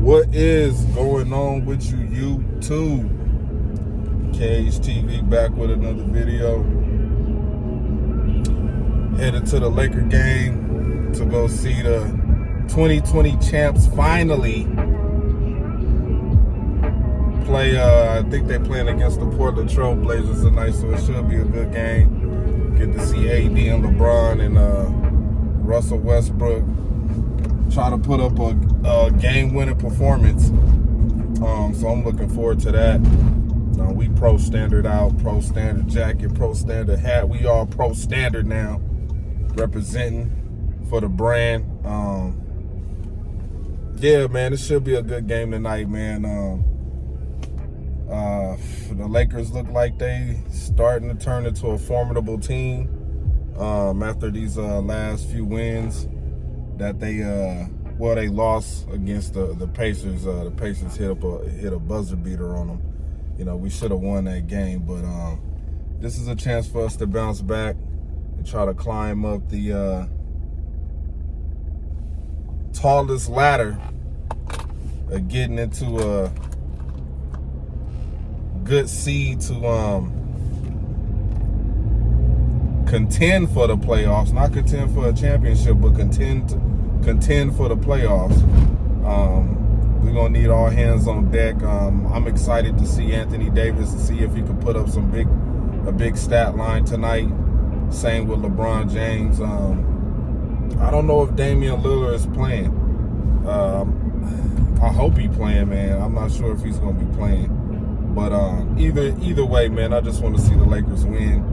What is going on with you, YouTube? Cage TV back with another video. Headed to the Laker game to go see the 2020 champs finally play. I think they're playing against the Portland Trail Blazers tonight, so it should be a good game. Get to see AD and LeBron and Russell Westbrook try to put up a game-winning performance. So I'm looking forward to that. We pro standard out, pro standard jacket, pro standard hat. We all pro standard now, representing for the brand. Yeah, man, it should be a good game tonight, man. The Lakers look like they starting to turn into a formidable team after these last few wins that they lost against the Pacers. The Pacers hit a buzzer beater on them. You know, we should have won that game, but this is a chance for us to bounce back and try to climb up the tallest ladder of getting into a good seed to contend for the playoffs. Not contend for a championship, but contend for the playoffs. We're gonna need all hands on deck. I'm excited to see Anthony Davis, to see if he can put up a big stat line tonight. Same with LeBron James. I don't know if Damian Lillard is playing. I hope he's playing, man. I'm not sure if he's gonna be playing, but either way, man, I just want to see the Lakers win.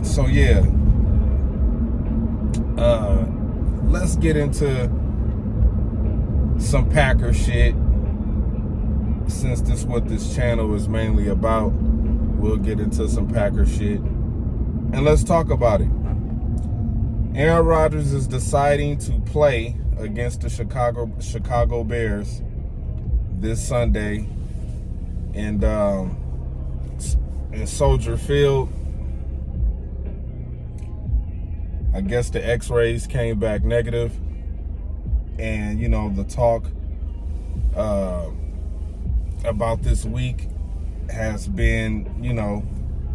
So yeah, let's get into some Packer shit, since this is what this channel is mainly about. We'll get into some Packer shit and let's talk about it. Aaron Rodgers is deciding to play against the Chicago Bears this Sunday and in Soldier Field. I guess the x-rays came back negative. And, you know, the talk about this week has been, you know,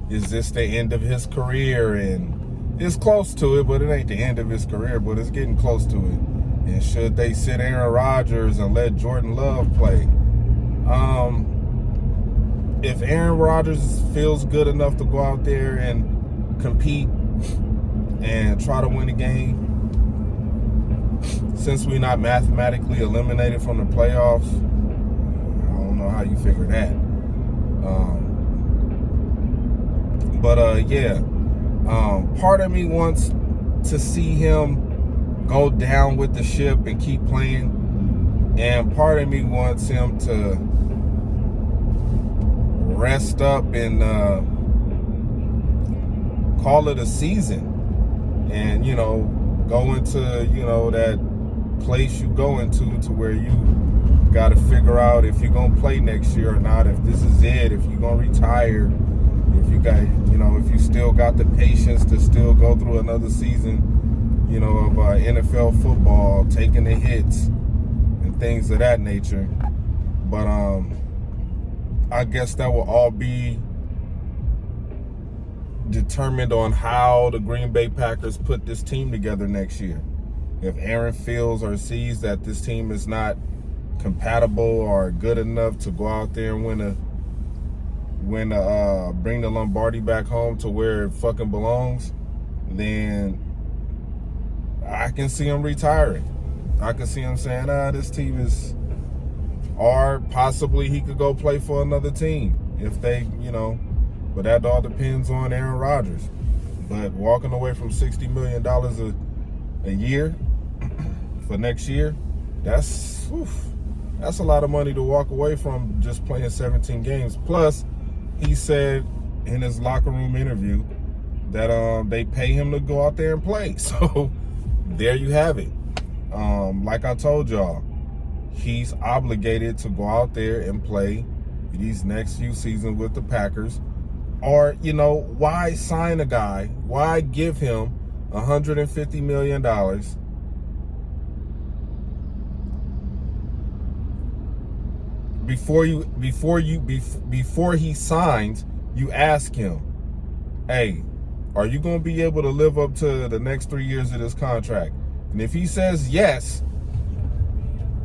is this the end of his career? And it's close to it, but it ain't the end of his career, but it's getting close to it. And should they sit Aaron Rodgers and let Jordan Love play? If Aaron Rodgers feels good enough to go out there and compete and try to win a game, since we're not mathematically eliminated from the playoffs, I don't know how you figure that. Part of me wants to see him go down with the ship and keep playing, and part of me wants him to rest up and call it a season, and, you know, go into, you know, that place you go into to where you got to figure out if you're going to play next year or not, if this is it, if you're going to retire, if you got, you know, if you still got the patience to still go through another season, you know, of NFL football, taking the hits and things of that nature. But I guess that will all be determined on how the Green Bay Packers put this team together next year. If Aaron feels or sees that this team is not compatible or good enough to go out there and bring the Lombardi back home to where it fucking belongs, then I can see him retiring. I can see him saying, this team is, or possibly he could go play for another team if they, you know, but that all depends on Aaron Rodgers. But walking away from $60 million a year for next year, that's a lot of money to walk away from just playing 17 games. Plus, he said in his locker room interview that they pay him to go out there and play. So there you have it. Like I told y'all, he's obligated to go out there and play these next few seasons with the Packers. Or, you know, why sign a guy? Why give him $150 million before he signs, you ask him, hey, are you going to be able to live up to the next 3 years of this contract? And if he says yes,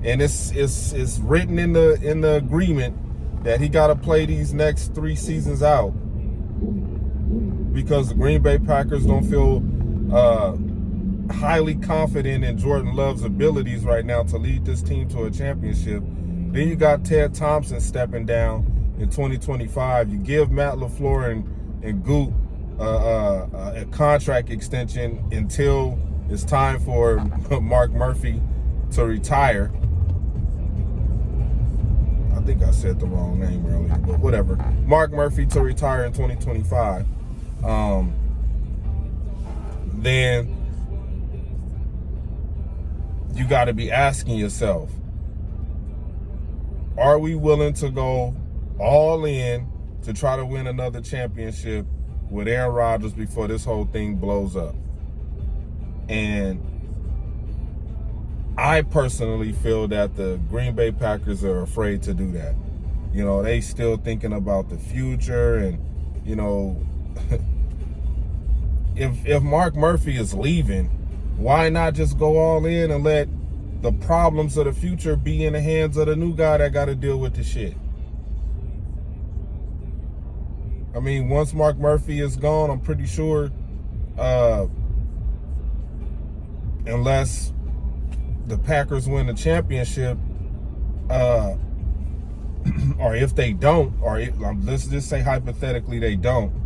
and it's written in the agreement that he got to play these next 3 seasons out because the Green Bay Packers don't feel highly confident in Jordan Love's abilities right now to lead this team to a championship. Then you got Ted Thompson stepping down in 2025. You give Matt LaFleur and Goot a contract extension until it's time for Mark Murphy to retire. I think I said the wrong name earlier, but whatever. Mark Murphy to retire in 2025. Then you got to be asking yourself, are we willing to go all in to try to win another championship with Aaron Rodgers before this whole thing blows up? And I personally feel that the Green Bay Packers are afraid to do that. You know, they still thinking about the future, and, you know, if Mark Murphy is leaving, why not just go all in and let the problems of the future be in the hands of the new guy that got to deal with the shit? I mean, once Mark Murphy is gone, I'm pretty sure, unless the Packers win the championship, or if they don't, or let's just say hypothetically they don't,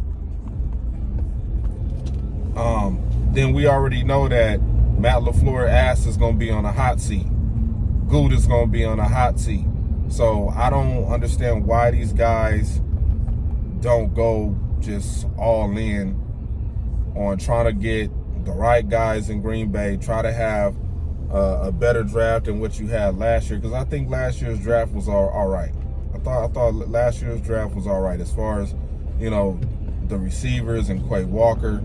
then we already know that Matt LaFleur's ass is going to be on a hot seat. Good is going to be on a hot seat. So I don't understand why these guys don't go just all in on trying to get the right guys in Green Bay, try to have a better draft than what you had last year, because I think last year's draft was all right. I thought last year's draft was all right as far as, you know, the receivers and Quay Walker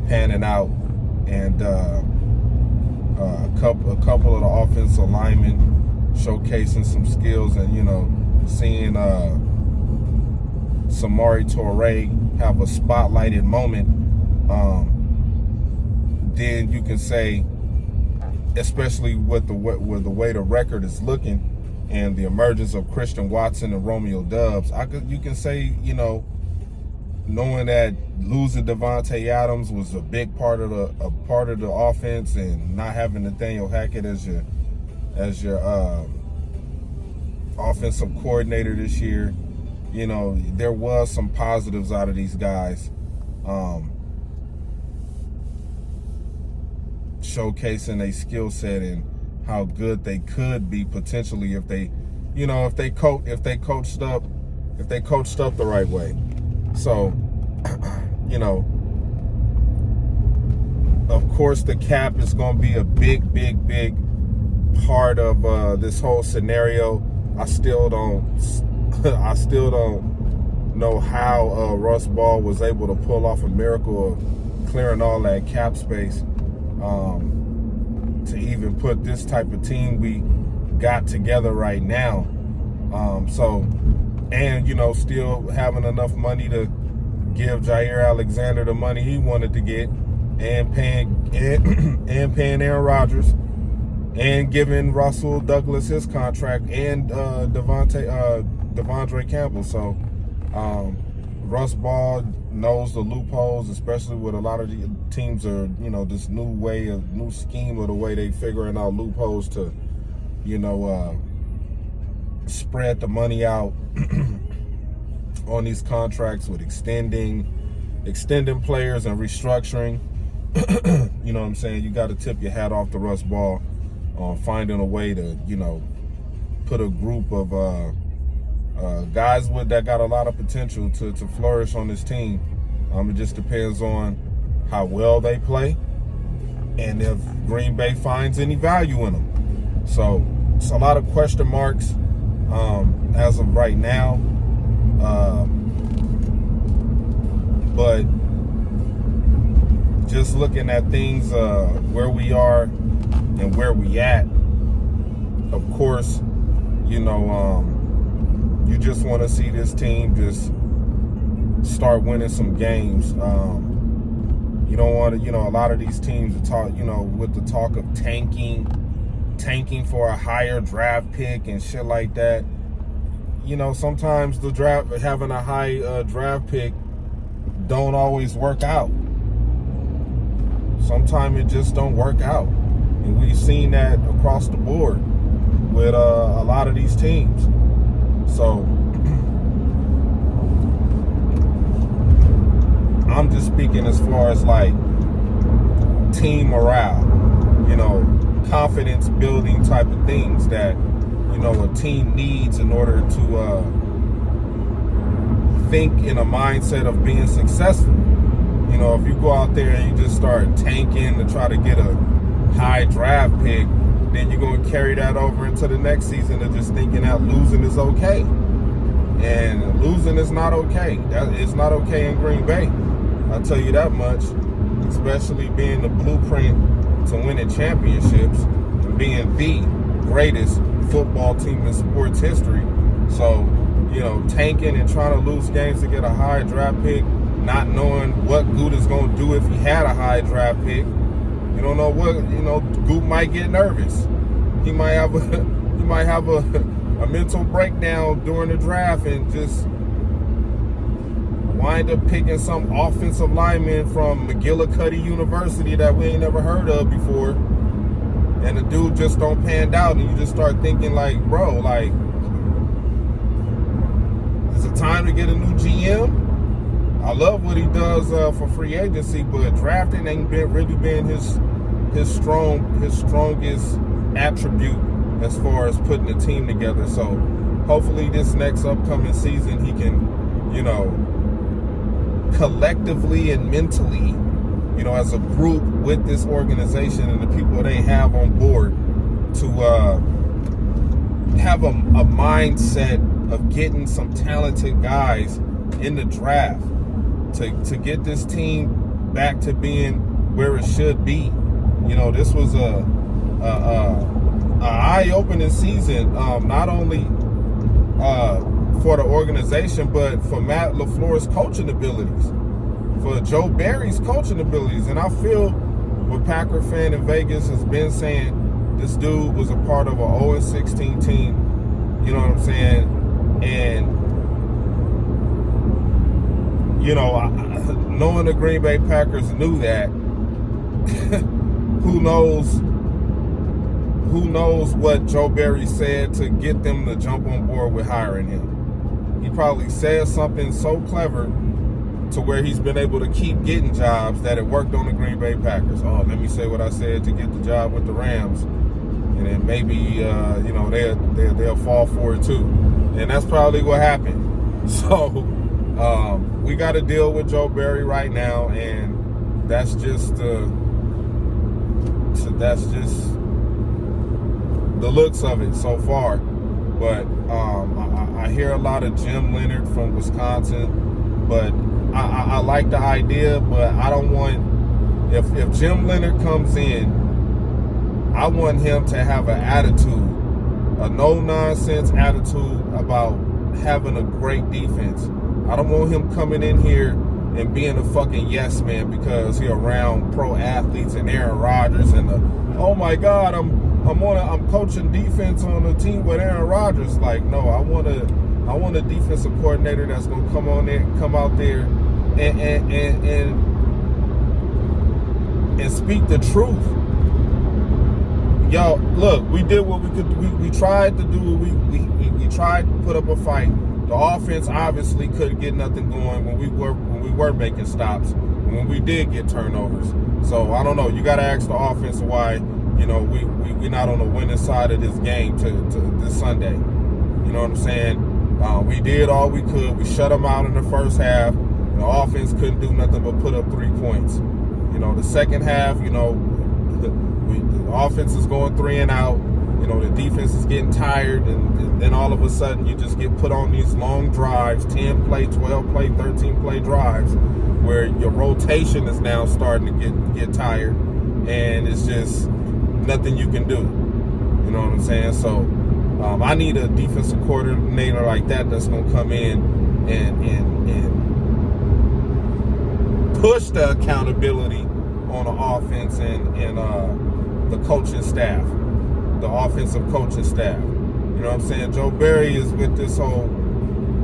panning out, and a couple of the offensive linemen showcasing some skills, and, you know, seeing Samori Toure have a spotlighted moment. Then you can say, especially with the way the record is looking and the emergence of Christian Watson and Romeo Doubs, you can say, you know, knowing that losing Devontae Adams was a big part of the offense, and not having Nathaniel Hackett as your offensive coordinator this year, you know, there was some positives out of these guys, showcasing a skill set and how good they could be potentially if they, you know, if they coached up the right way. So, you know, of course the cap is going to be a big part of this whole scenario. I still don't know how Russ Ball was able to pull off a miracle of clearing all that cap space to even put this type of team we got together right now. And, you know, still having enough money to give Jair Alexander the money he wanted to get, and paying Aaron Rodgers, and giving Russell Douglas his contract, and Devondre Campbell. So Russ Ball knows the loopholes, especially with a lot of the teams are, you know, this new scheme of the way they figuring out loopholes to, you know, spread the money out on these contracts with extending players and restructuring. You know what I'm saying? You got to tip your hat off to Russ Ball on finding a way to, you know, put a group of guys that got a lot of potential to flourish on this team. It just depends on how well they play and if Green Bay finds any value in them. So it's a lot of question marks as of right now. But just looking at things, where we are and where we at, of course, you know, you just want to see this team just start winning some games. You don't want to, a lot of these teams talk, with the talk of tanking for a higher draft pick and shit like that. Sometimes having a high draft pick don't always work out. Sometimes it just don't work out. And we've seen that across the board with a lot of these teams. So I'm just speaking as far as like team morale, confidence building type of things that, a team needs in order to think in a mindset of being successful. If you go out there and you just start tanking to try to get a high draft pick, then you're going to carry that over into the next season of just thinking that losing is okay. And losing is not okay. It's not okay in Green Bay. I'll tell you that much, especially being the blueprint to winning championships and being the greatest football team in sports history. So, tanking and trying to lose games to get a high draft pick, not knowing what Goot is going to do if he had a high draft pick. You don't know what, Goot might get nervous. He might have a mental breakdown during the draft and just wind up picking some offensive lineman from McGillicuddy University that we ain't never heard of before, and the dude just don't pan out, and you just start thinking like, bro, like, is it time to get a new GM? I love what he does for free agency, but drafting ain't really been his strongest attribute as far as putting a team together. So hopefully this next upcoming season he can, collectively and mentally, as a group with this organization and the people they have on board to have a mindset of getting some talented guys in the draft to get this team back to being where it should be. This was a eye-opening season, not only for the organization, but for Matt LaFleur's coaching abilities, for Joe Barry's coaching abilities. And I feel what Packer fan in Vegas has been saying, this dude was a part of an 0-16 team, you know what I'm saying? And, knowing the Green Bay Packers knew that, who knows what Joe Barry said to get them to jump on board with hiring him. He probably said something so clever to where he's been able to keep getting jobs that it worked on the Green Bay Packers. Oh, let me say what I said to get the job with the Rams. And then maybe, they'll fall for it too. And that's probably what happened. So we got to deal with Joe Barry right now, and that's just the looks of it so far. But I hear a lot of Jim Leonard from Wisconsin, but I like the idea, but I don't want, if Jim Leonard comes in, I want him to have an attitude, a no-nonsense attitude about having a great defense. I don't want him coming in here and being a fucking yes man because he's around pro athletes and Aaron Rodgers and oh my God, I'm coaching defense on a team with Aaron Rodgers. Like, no, I want a defensive coordinator that's gonna come out there and speak the truth. Yo, look, we did what we could. We tried to do what we tried to put up a fight. The offense obviously couldn't get nothing going when we were making stops, and when we did get turnovers. So I don't know. You got to ask the offense why we're not on the winning side of this game to this Sunday. You know what I'm saying? We did all we could. We shut them out in the first half. The offense couldn't do nothing but put up 3 points. The second half, the offense is going 3 and out. The defense is getting tired, and then all of a sudden you just get put on these long drives, 10-play, 12-play, 13-play drives, where your rotation is now starting to get tired, and it's just nothing you can do. You know what I'm saying? So I need a defensive coordinator like that that's going to come in and push the accountability on the offense and the coaching staff, the offensive coaching staff. You know what I'm saying? Joe Barry is with this whole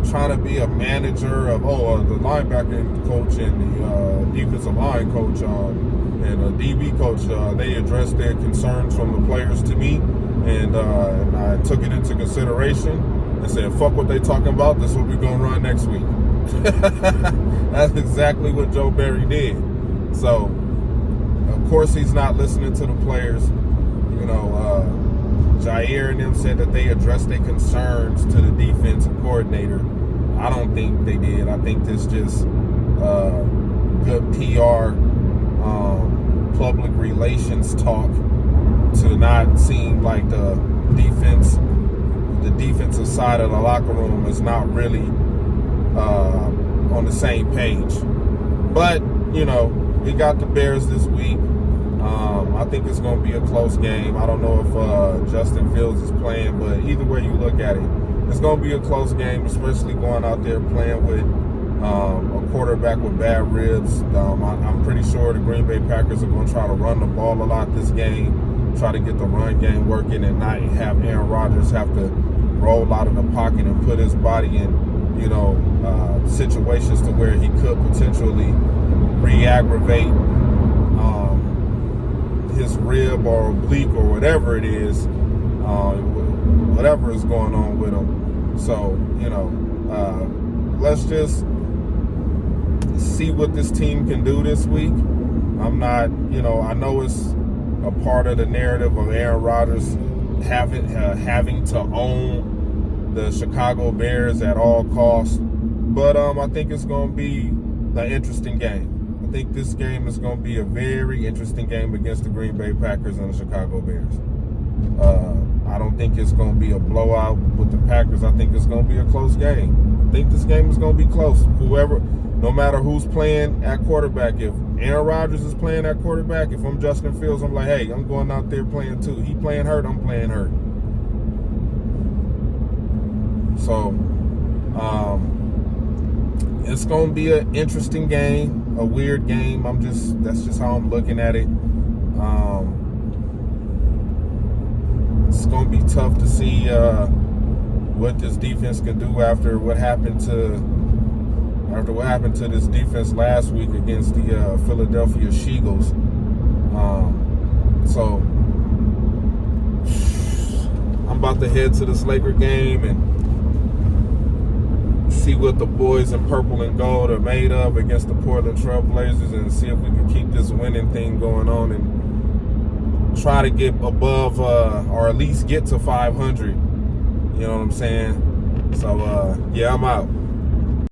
trying to be a manager of the linebacker coach and the defensive line coach and a DB coach. They addressed their concerns from the players to me, and I took it into consideration and said, fuck what they talking about, this is what we're going to run next week. That's exactly what Joe Barry did. So, of course, he's not listening to the players. You know, Jair and them said that they addressed their concerns to the defensive coordinator. I don't think they did. I think this just good PR, public relations talk to not seem like the defensive side of the locker room is not really on the same page. But, you know, we got the Bears this week. I think it's going to be a close game. I don't know if Justin Fields is playing, but either way you look at it, it's going to be a close game, especially going out there playing with a quarterback with bad ribs. I'm pretty sure the Green Bay Packers are going to try to run the ball a lot this game, try to get the run game working and not have Aaron Rodgers have to roll out of the pocket and put his body in, you know, situations to where he could potentially re-aggravate his rib or oblique or whatever it is, whatever is going on with him. So, you know, let's just see what this team can do this week. I'm not, you know, I know it's a part of the narrative of Aaron Rodgers having to own the Chicago Bears at all costs, but I think it's going to be an interesting game. I think this game is going to be a very interesting game against the Green Bay Packers and the Chicago Bears. I don't think it's going to be a blowout with the Packers. I think it's going to be a close game. I think this game is going to be close. No matter who's playing at quarterback, if Aaron Rodgers is playing at quarterback, if I'm Justin Fields, I'm like, hey, I'm going out there playing too. He playing hurt, I'm playing hurt. So, it's going to be an interesting game, a weird game. That's just how I'm looking at it. It's going to be tough to see what this defense can do after what happened to this defense last week against the Philadelphia Eagles. So I'm about to head to this Laker game and see what the boys in purple and gold are made of against the Portland Trail Blazers, and see if we can keep this winning thing going on and try to get above or at least get to 500. You know what I'm saying? So, yeah, I'm out.